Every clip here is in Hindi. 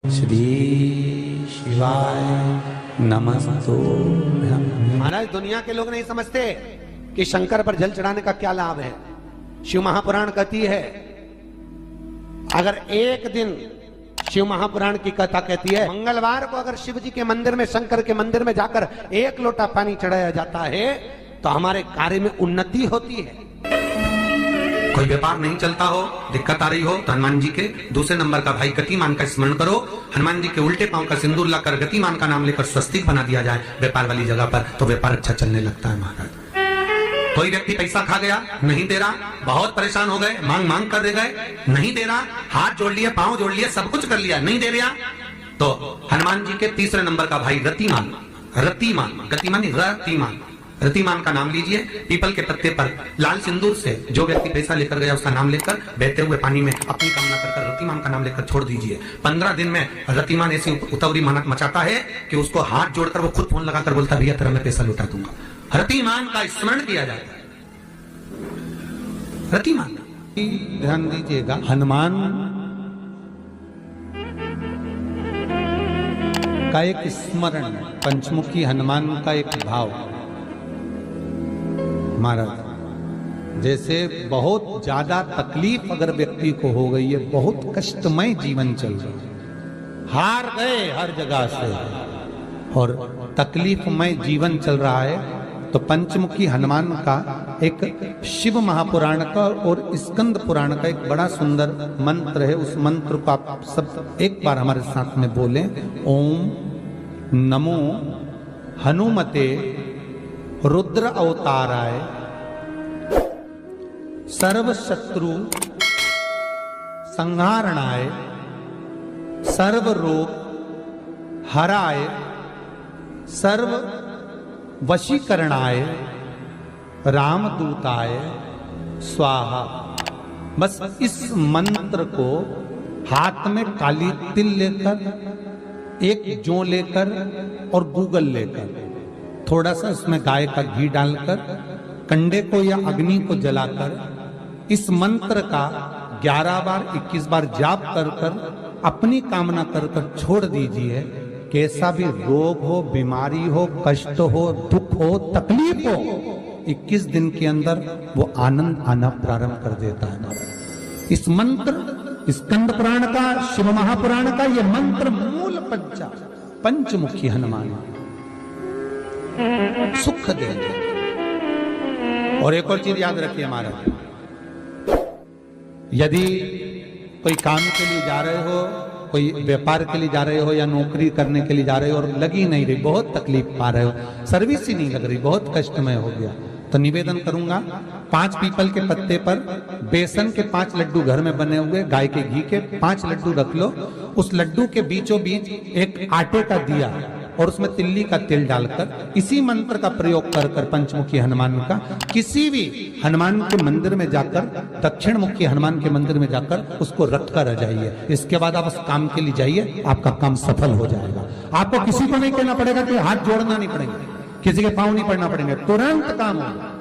श्री शिवाय नमस्तुभ्यं। महाराज दुनिया के लोग नहीं समझते कि शंकर पर जल चढ़ाने का क्या लाभ है। शिव महापुराण कहती है, अगर एक दिन शिव महापुराण की कथा कहती है, मंगलवार को अगर शिव जी के मंदिर में, शंकर के मंदिर में जाकर एक लोटा पानी चढ़ाया जाता है तो हमारे कार्य में उन्नति होती है। कोई व्यापार नहीं चलता हो, दिक्कत आ रही हो तो हनुमान जी के दूसरे नंबर का भाई गतिमान का स्मरण करो। हनुमान जी के उल्टे पांव का सिंदूर लाकर गतिमान का नाम लेकर स्वस्तिक बना दिया जाए व्यापार वाली जगह पर, तो व्यापार अच्छा चलने लगता है महाराज। कोई व्यक्ति पैसा खा गया, नहीं दे रहा, बहुत परेशान हो गए, मांग मांग कर दे गए, नहीं दे रहा, हाथ जोड़ लिए, पांव जोड़ लिए, सब कुछ कर लिया, नहीं दे रहा, तो हनुमान जी के तीसरे नंबर का भाई रतिमान, रतिमान, गतिमान रतिमान, रतिमान का नाम लीजिए। पीपल के पत्ते पर लाल सिंदूर से जो व्यक्ति पैसा लेकर गया उसका नाम लेकर बहते हुए पानी में अपनी कामना कर रतिमान का नाम लेकर छोड़ दीजिए। 15 दिन में रतिमान ऐसी उतावली मचाता है कि उसको हाथ जोड़कर वो खुद फोन लगाकर बोलता, भैया तेरा मैं पैसा लौटा दूंगा। रतिमान का स्मरण किया जाता है। रतिमान, ध्यान दीजिएगा, हनुमान का एक स्मरण, पंचमुखी हनुमान का एक भाव। महाराज जैसे बहुत ज्यादा तकलीफ अगर व्यक्ति को हो गई है, बहुत कष्टमय जीवन चल रहा है, हार गए हर जगह से और तकलीफमय जीवन चल रहा है, तो पंचमुखी हनुमान का एक शिव महापुराण का और स्कंद पुराण का एक बड़ा सुंदर मंत्र है। उस मंत्र को आप सब एक बार हमारे साथ में बोलें। ओम नमो हनुमते रुद्र अवताराय सर्व शत्रु संहारणाय सर्व रोग हराय सर्व वशीकरणाय रामदूताय स्वाहा। बस इस मंत्र को हाथ में काली तिल लेकर, एक जौ लेकर और गूगल लेकर, थोड़ा सा उसमें गाय का घी डालकर, कंडे को या अग्नि को जलाकर इस मंत्र का 11 बार 21 बार जाप कर कर अपनी कामना कर कर छोड़ दीजिए। कैसा भी रोग हो, बीमारी हो, कष्ट हो, दुख हो, तकलीफ हो, 21 दिन के अंदर वो आनंद आना प्रारंभ कर देता है महाराज। इस मंत्र, स्कंद पुराण का, शिव महापुराण का ये मंत्र मूल पंचमुखी हनुमान सुख देंगे। और एक और चीज याद रखिए महाराज, यदि कोई काम के लिए जा रहे हो, कोई व्यापार के लिए जा रहे हो या नौकरी करने के लिए जा रहे हो और लगी नहीं रही, बहुत तकलीफ पा रहे हो, सर्विस ही नहीं लग रही, बहुत कष्टमय हो गया, तो निवेदन करूंगा 5 पीपल के पत्ते पर बेसन के 5 लड्डू घर में बने हुए, गाय के घी के 5 लड्डू रख लो। उस लड्डू के बीचों बीच एक आटे का दिया और उसमें तिल्ली का तेल डालकर इसी मंत्र का प्रयोग कर कर पंचमुखी हनुमान का किसी भी हनुमान के मंदिर में जाकर, दक्षिण मुखी हनुमान के मंदिर में जाकर उसको रख कर आ जाइए। इसके बाद आप उस काम के लिए जाइए, आपका काम सफल हो जाएगा। आपको किसी को नहीं कहना पड़ेगा कि हाथ जोड़ना नहीं पड़ेगा, किसी के पांव नहीं पड़ना पड़ेंगे, तुरंत काम होगा।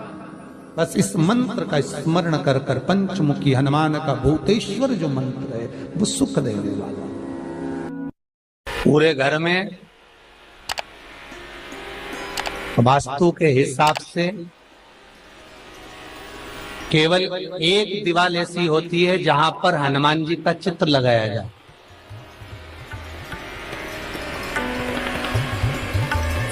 बस इस मंत्र का स्मरण कर कर पंचमुखी हनुमान का भूतेश्वर जो मंत्र है वो सुख देने वाला। पूरे घर में वास्तु के हिसाब से केवल एक दीवार ऐसी होती है जहां पर हनुमान जी का चित्र लगाया जाए।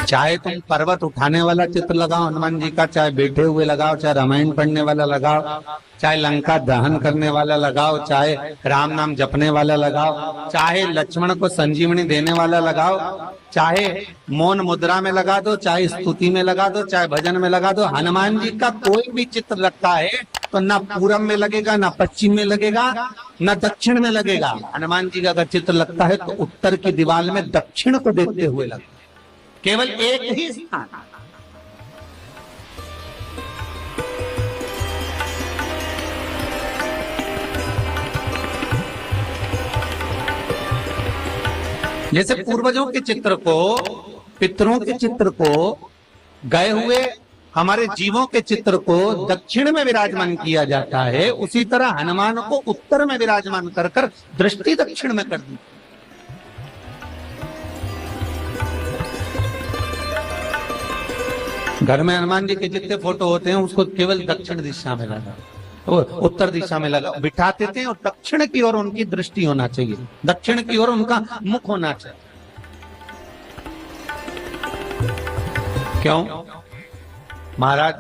चाहे तुम पर्वत उठाने वाला चित्र लगाओ हनुमान जी का, चाहे बैठे हुए लगाओ, चाहे रामायण पढ़ने वाला लगाओ, चाहे लंका दहन करने वाला लगाओ, चाहे राम नाम जपने वाला लगाओ, चाहे लक्ष्मण को संजीवनी देने वाला लगाओ, चाहे मौन मुद्रा में लगा दो, चाहे स्तुति में लगा दो, चाहे भजन में लगा दो। हनुमान जी का कोई भी चित्र लगता है तो ना पूरब में लगेगा, ना पश्चिम में लगेगा, ना दक्षिण में लगेगा। हनुमान जी का अगर चित्र लगता है तो उत्तर की दीवार में दक्षिण को देखते हुए लगता है, केवल एक ही स्थान। जैसे पूर्वजों के चित्र को, पितरों के चित्र को, गए हुए हमारे जीवों के चित्र को दक्षिण में विराजमान किया जाता है, उसी तरह हनुमान को उत्तर में विराजमान कर कर दृष्टि दक्षिण में कर दी। घर में हनुमान जी के जितने फोटो होते हैं उसको केवल दक्षिण दिशा में लगा, उत्तर दिशा में लगा बिठाते थे, और दक्षिण की ओर उनकी दृष्टि होना चाहिए, दक्षिण की ओर उनका मुख होना चाहिए। क्यों महाराज?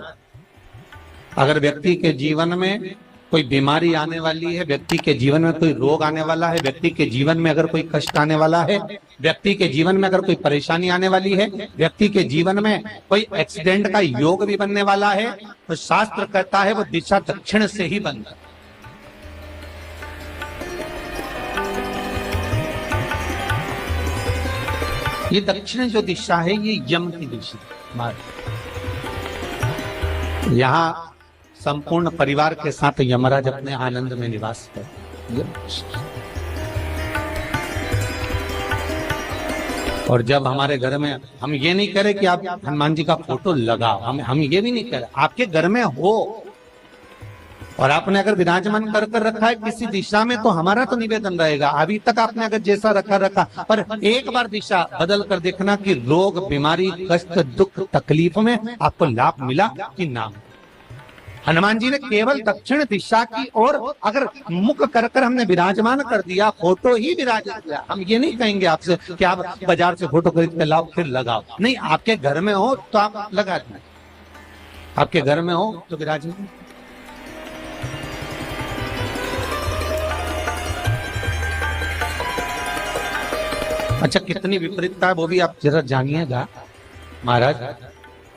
अगर व्यक्ति के जीवन में कोई बीमारी आने वाली है, व्यक्ति के जीवन में कोई रोग आने वाला है, व्यक्ति के जीवन में अगर कोई कष्ट आने वाला है, व्यक्ति के जीवन में अगर कोई परेशानी आने वाली है, व्यक्ति के जीवन में कोई एक्सीडेंट का योग भी बनने वाला है, तो शास्त्र कहता है वो दिशा दक्षिण से ही बनता। ये दक्षिण जो दिशा है ये यम की दिशा। यहाँ संपूर्ण परिवार के साथ यमराज अपने आनंद में निवास करते। और जब हमारे घर में, हम ये नहीं कह रहे कि आप हनुमान जी का फोटो लगाओ, हम ये भी नहीं कह रहे, आपके घर में हो और आपने अगर विराजमान कर रखा है किसी दिशा में, तो हमारा तो निवेदन रहेगा, अभी तक आपने अगर जैसा रखा, पर एक बार दिशा बदल कर देखना कि रोग, बीमारी, कष्ट, दुख, तकलीफ में आपको लाभ मिला कि ना। हनुमान जी ने केवल दक्षिण दिशा की ओर अगर मुख कर हमने विराजमान कर दिया, फोटो ही विराजमान किया। हम ये नहीं कहेंगे आपसे कि आप बाजार से फोटो खरीद के लाओ फिर लगाओ, नहीं, आपके घर में हो तो आप लगा दें, आपके घर में हो तो विराजमान। अच्छा, कितनी विपरीतता है वो भी आप जरा जानिएगा महाराज,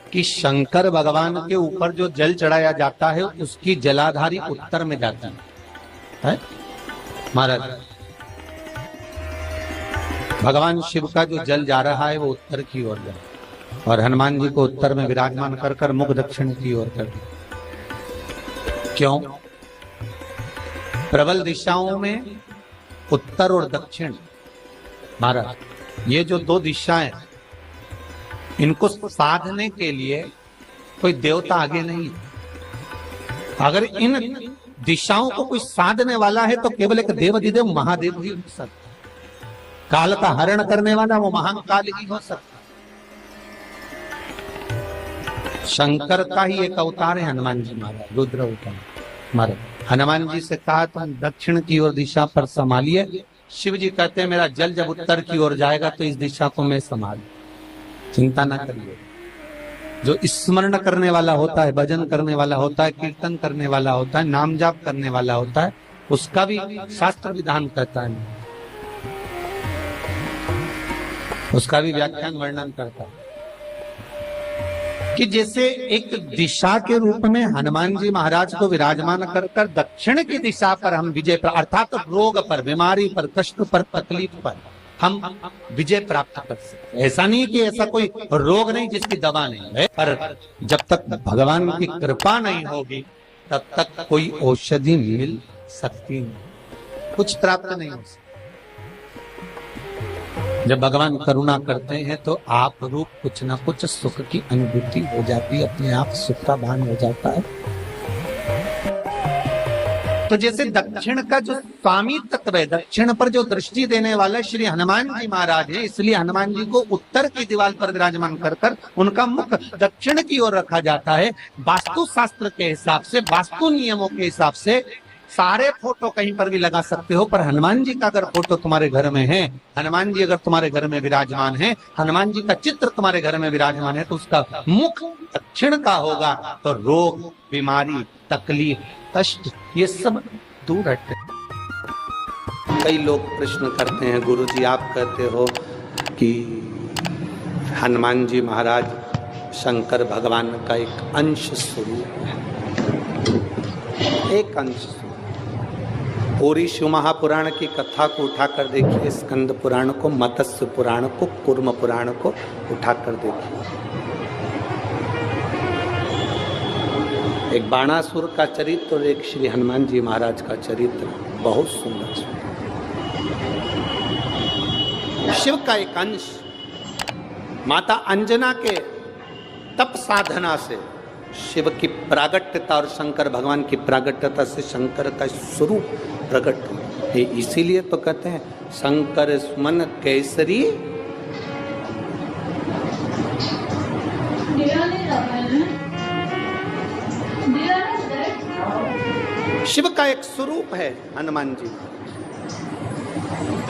कि शंकर भगवान के ऊपर जो जल चढ़ाया जाता है उसकी जलाधारी उत्तर में जाती है महाराज। भगवान शिव का जो जल जा रहा है वो उत्तर की ओर जा, और हनुमान जी को उत्तर में विराजमान कर मुख दक्षिण की ओर कर दिया। क्यों? प्रबल दिशाओं में उत्तर और दक्षिण महाराज, ये जो दो दिशाएं, इनको साधने के लिए कोई देवता आगे नहीं। अगर इन दिशाओं को कोई साधने वाला है तो केवल एक देवाधिदेव महादेव ही हो सकता। काल का हरण करने वाला वो महान काल ही हो सकता। शंकर का ही एक अवतार है हनुमान जी महाराज, रुद्र अवतार महाराज। हनुमान जी से कहा तुम दक्षिण की ओर दिशा पर संभालिए, शिव जी कहते हैं मेरा जल जब उत्तर की ओर जाएगा तो इस दिशा को मैं संभालू, चिंता ना करिए। जो स्मरण करने वाला होता है, भजन करने वाला होता है, कीर्तन करने वाला होता है, नाम जाप करने वाला होता है, उसका भी शास्त्र विधान कहता है, उसका भी व्याख्यान वर्णन करता है कि जैसे एक दिशा के रूप में हनुमान जी महाराज को विराजमान कर दक्षिण की दिशा पर हम विजय पर, अर्थात रोग पर, बीमारी पर, कष्ट पर, तकलीफ पर हम विजय प्राप्त कर सकते। ऐसा नहीं कि ऐसा कोई रोग नहीं जिसकी दवा नहीं है, पर जब तक भगवान की कृपा नहीं होगी तब तक कोई औषधि मिल सकती नहीं, कुछ प्राप्त नहीं हो सकता। जब भगवान करुणा करते हैं तो आप रूप कुछ ना कुछ सुख की अनुभूति हो जाती है, अपने आप सुख का भान हो जाता है। तो जैसे दक्षिण का जो स्वामी तत्व है, दक्षिण पर जो दृष्टि देने वाला श्री हनुमान जी महाराज है, इसलिए हनुमान जी को उत्तर की दीवार पर विराजमान कर उनका मुख दक्षिण की ओर रखा जाता है। वास्तु शास्त्र के हिसाब से, वास्तु नियमों के हिसाब से सारे फोटो कहीं पर भी लगा सकते हो, पर हनुमान जी का अगर फोटो तुम्हारे घर में है, हनुमान जी अगर तुम्हारे घर में विराजमान है, हनुमान जी का चित्र तुम्हारे घर में विराजमान है, तो उसका मुख दक्षिण का होगा, तो रोग, बीमारी, तकलीफ, कष्ट ये सब दूर हटते। कई लोग प्रश्न करते हैं, गुरुजी आप कहते हो कि हनुमान जी महाराज शंकर भगवान का एक अंश स्वरूप है, एक अंश स्वरूप। पूरी शिव महापुराण की कथा को उठाकर देखिए, स्कंद पुराण को, मत्स्य पुराण को, कूर्म पुराण को उठाकर देखिए। एक बाणासुर का चरित्र और एक श्री हनुमान जी महाराज का चरित्र बहुत सुंदर। शिव का एक अंश माता अंजना के तप साधना से शिव की प्रागट्यता और शंकर भगवान की प्रागट्यता से शंकर का स्वरूप प्रकट हुआ। इसीलिए तो कहते हैं शंकर सुमन केसरी शिव का एक स्वरूप है हनुमान जी।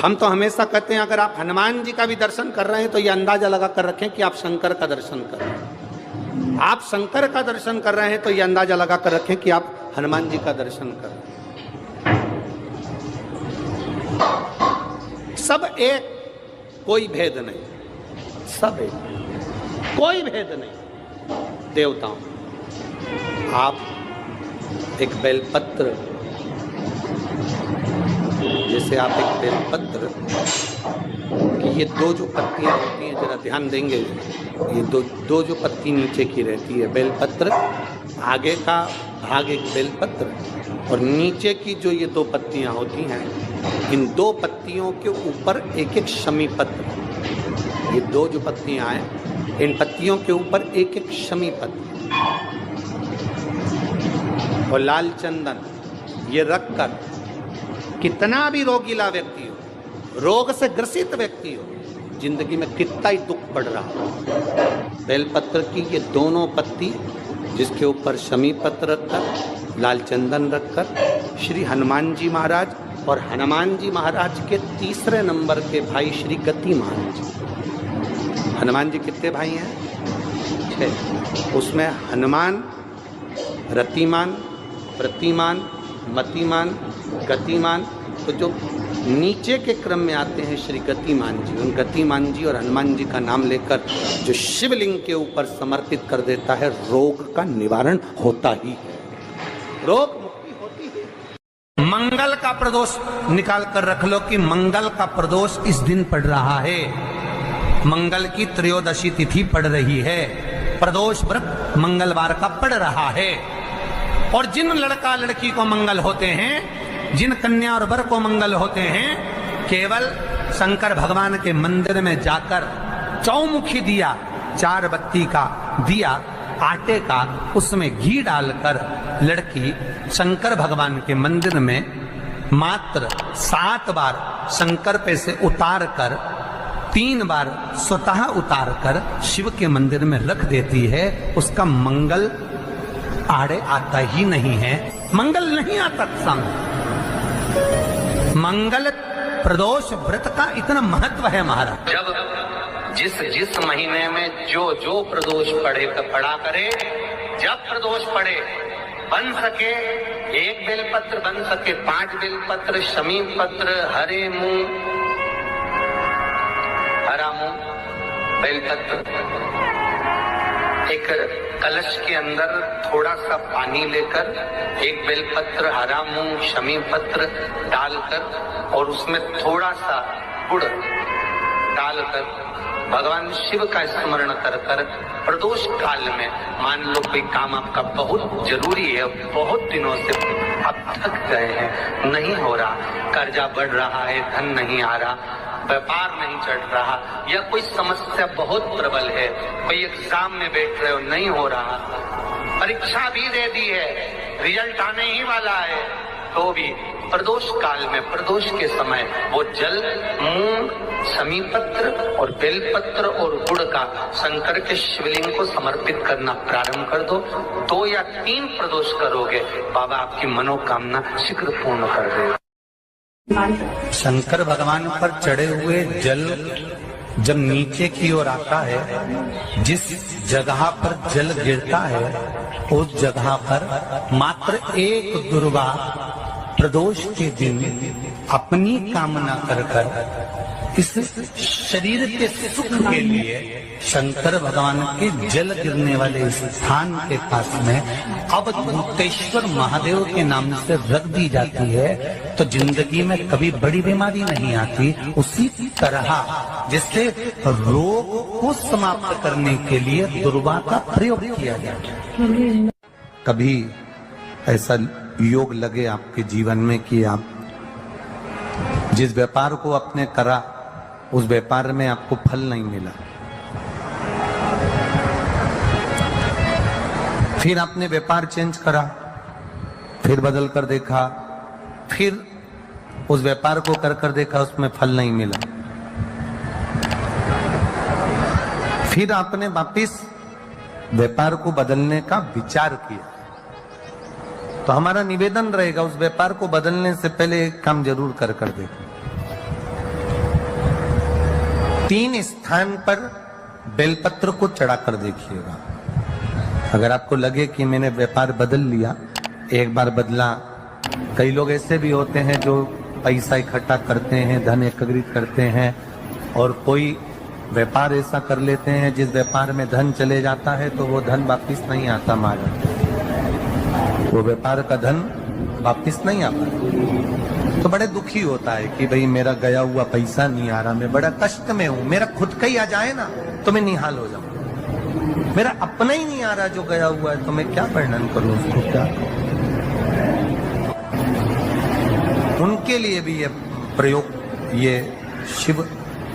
हम तो हमेशा कहते हैं अगर आप हनुमान जी का भी दर्शन कर रहे हैं तो ये अंदाजा लगा कर रखें कि आप शंकर का दर्शन कर रहे हैं। आप शंकर का दर्शन कर रहे हैं तो ये अंदाजा लगा कर रखें कि आप हनुमान जी का दर्शन कर रहे हैं। सब एक, कोई भेद नहीं, सब एक, कोई भेद नहीं। देवताओं, आप एक बेलपत्र, जैसे आप एक बेलपत्र कि ये दो जो पत्तियां होती हैं, जरा ध्यान देंगे, ये दो जो पत्ती नीचे की रहती है बेलपत्र, आगे का भाग एक बेलपत्र और नीचे की जो ये दो पत्तियां होती हैं, इन दो पत्तियों के ऊपर एक एक शमी पत्र। ये दो जो पत्तियां हैं, इन पत्तियों के ऊपर एक एक शमी पत्र और लाल चंदन ये रखकर कितना भी रोगीला व्यक्ति हो, रोग से ग्रसित व्यक्ति हो, जिंदगी में कितना ही दुख पड़ रहा हो, बेलपत्र की ये दोनों पत्ती जिसके ऊपर शमी पत्र रखकर, लाल चंदन रखकर श्री हनुमान जी महाराज और हनुमान जी महाराज के तीसरे नंबर के भाई श्री गतिमान जी। हनुमान जी कितने भाई हैं? 6। उसमें हनुमान, रतिमान, प्रतिमान, मतिमान, गतिमान, तो जो नीचे के क्रम में आते हैं श्री गतिमान जी, उन गतिमान जी और हनुमान जी का नाम लेकर जो शिवलिंग के ऊपर समर्पित कर देता है, रोग का निवारण होता ही है, रोग मुक्ति होती है। मंगल का प्रदोष निकाल कर रख लो कि मंगल का प्रदोष इस दिन पड़ रहा है, मंगल की त्रयोदशी तिथि पड़ रही है, प्रदोष व्रत मंगलवार का पड़ रहा है। और जिन लड़का लड़की को मंगल होते हैं, जिन कन्या और वर को मंगल होते हैं, केवल शंकर भगवान के मंदिर में जाकर चौमुखी दिया, 4 बत्ती का दिया आटे का, उसमें घी डालकर लड़की शंकर भगवान के मंदिर में मात्र 7 बार शंकर पे से उतार कर 3 बार स्वतः उतार कर शिव के मंदिर में रख देती है, उसका मंगल आड़े आता ही नहीं है, मंगल नहीं आता सामने। मंगल प्रदोष व्रत का इतना महत्व है महाराज। जब जिस महीने में जो प्रदोष पड़ा करे, जब प्रदोष पड़े, बन सके 1 बेलपत्र, बन सके 5 बेलपत्र, शमी पत्र, हरे मूंग, हरा मूंग, बेलपत्र, एक कलश के अंदर थोड़ा सा पानी लेकर 1 बेलपत्र, हरा मूंग, शमी पत्र डालकर और उसमें थोड़ा सा गुड़ डालकर भगवान शिव का स्मरण कर कर प्रदोष काल में, मान लो कोई काम आपका बहुत जरूरी है, बहुत दिनों से आप थक गए हैं, नहीं हो रहा, कर्जा बढ़ रहा है, धन नहीं आ रहा, व्यापार नहीं चढ़ रहा, या कोई समस्या बहुत प्रबल है, कोई एग्जाम में बैठ रहे हो, नहीं हो रहा, परीक्षा भी दे दी है, रिजल्ट आने ही वाला है, तो भी प्रदोष काल में, प्रदोष के समय वो जल, मूंग, शमी पत्र और बेलपत्र और गुड़ का शंकर के शिवलिंग को समर्पित करना प्रारंभ कर दो। 2 या 3 प्रदोष करोगे, बाबा आपकी मनोकामना शीघ्र पूर्ण कर देगा। शंकर भगवान पर चढ़े हुए जल जब नीचे की ओर आता है, जिस जगह पर जल गिरता है उस जगह पर मात्र 1 दुर्वा प्रदोष के दिन अपनी कामना कर कर इस शरीर के सुख के लिए शंकर भगवान के जल गिरने वाले स्थान के पास में अवधूतेश्वर महादेव के नाम से रख दी जाती है, तो जिंदगी में कभी बड़ी बीमारी नहीं आती। उसी तरह जिससे रोग को समाप्त करने के लिए दुर्वा का प्रयोग किया जाता है। कभी ऐसा योग लगे आपके जीवन में कि आप जिस व्यापार को आपने करा उस व्यापार में आपको फल नहीं मिला, फिर आपने व्यापार चेंज करा, फिर बदल कर देखा, फिर उस व्यापार को कर देखा, उसमें फल नहीं मिला, फिर आपने वापिस व्यापार को बदलने का विचार किया, तो हमारा निवेदन रहेगा उस व्यापार को बदलने से पहले एक काम जरूर कर देखें। 3 स्थान पर बेलपत्र को चढ़ाकर देखिएगा। अगर आपको लगे कि मैंने व्यापार बदल लिया, एक बार बदला, कई लोग ऐसे भी होते हैं जो पैसा इकट्ठा करते हैं, धन एकत्रित करते हैं और कोई व्यापार ऐसा कर लेते हैं जिस व्यापार में धन चले जाता है तो वो धन वापिस नहीं आता, वो व्यापार का धन वापिस नहीं आता। तो बड़े दुखी होता है कि भाई मेरा गया हुआ पैसा नहीं आ रहा, मैं बड़ा कष्ट में हूं, मेरा खुद का ही आ जाए ना तो मैं निहाल हो जाऊं, मेरा अपना ही नहीं आ रहा जो गया हुआ है तो मैं क्या वर्णन करूं उसको, क्या उनके लिए भी ये प्रयोग, ये शिव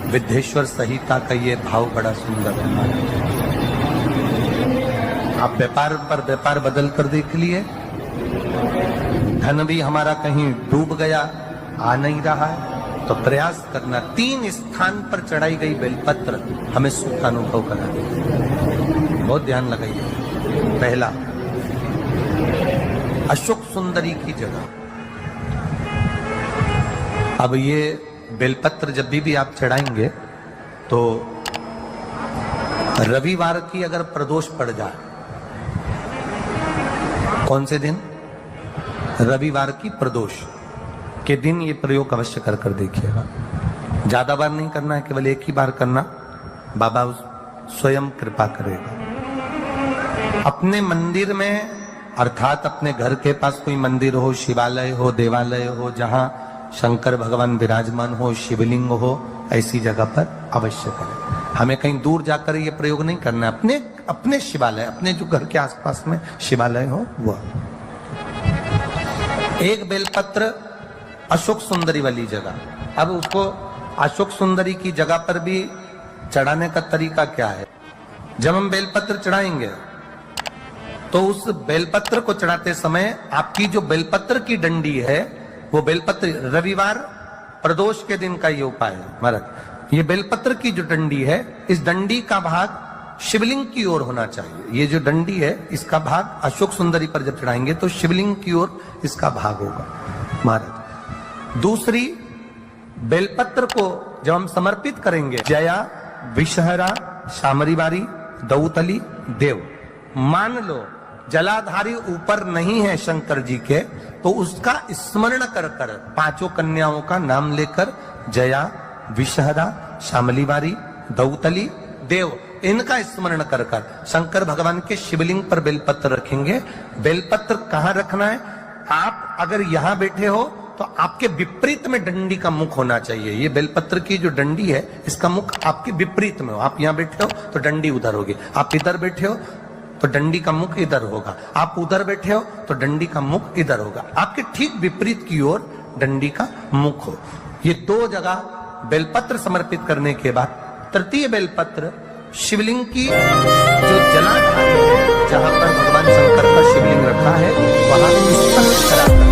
विद्येश्वर संहिता का ये भाव बड़ा सुंदर है। आप व्यापार पर व्यापार बदल कर देख लिए, धन भी हमारा कहीं डूब गया, आ नहीं रहा है, तो प्रयास करना 3 स्थान पर चढ़ाई गई बेलपत्र हमें सुख का अनुभव करा देगी। बहुत ध्यान लगाइए। पहला, अशोक सुंदरी की जगह। अब ये बेलपत्र जब भी आप चढ़ाएंगे तो रविवार की अगर प्रदोष पड़ जाए, कौन से दिन? रविवार की प्रदोष के दिन ये प्रयोग अवश्य कर देखिएगा। ज्यादा बार नहीं करना है, केवल एक ही बार करना, बाबा स्वयं कृपा करेगा। अपने मंदिर में, अर्थात अपने घर के पास कोई मंदिर हो, शिवालय हो, देवालय हो, जहां शंकर भगवान विराजमान हो, शिवलिंग हो, ऐसी जगह पर अवश्य करें। हमें कहीं दूर जाकर ये प्रयोग नहीं करना है, अपने शिवालय, अपने जो घर के आसपास में शिवालय हो वो। एक बेलपत्र अशोक सुंदरी वाली जगह। अब उसको अशोक सुंदरी की जगह पर भी चढ़ाने का तरीका क्या है? जब हम बेलपत्र चढ़ाएंगे तो उस बेलपत्र को चढ़ाते समय आपकी जो बेलपत्र की डंडी है, वो बेलपत्र, रविवार प्रदोष के दिन का ये उपाय है महाराज। ये बेलपत्र की जो डंडी है, इस डंडी का भाग शिवलिंग की ओर होना चाहिए। ये जो डंडी है, इसका भाग अशोक सुंदरी पर जब चढ़ाएंगे तो शिवलिंग की ओर इसका भाग होगा महाराज। दूसरी, बेलपत्र को जब हम समर्पित करेंगे, जया, विषहरा, शामरीवारी, दौतली, देव, मान लो जलाधारी ऊपर नहीं है शंकर जी के, तो उसका स्मरण कर 5 कन्याओं का नाम लेकर, जया, विषहरा, शामलीवारी, दौतली, देव, इनका स्मरण कर शंकर भगवान के शिवलिंग पर बेलपत्र रखेंगे। बेलपत्र कहां रखना है? आप अगर यहां बैठे हो तो आपके विपरीत में डंडी का मुख होना चाहिए। ये बेलपत्र की जो डंडी है, इसका मुख आपके विपरीत में हो। आप यहां बैठे हो तो डंडी उधर होगी, आप इधर बैठे हो तो डंडी का मुख इधर होगा, आप उधर बैठे हो तो डंडी का मुख इधर होगा। आपके ठीक विपरीत की ओर डंडी का मुख हो। ये 2 जगह बेलपत्र समर्पित करने के बाद तृतीय बेलपत्र शिवलिंग की जो जलाधार है, जहां पर भगवान शंकर का शिवलिंग रखा है, वहां स्पर्श कराकर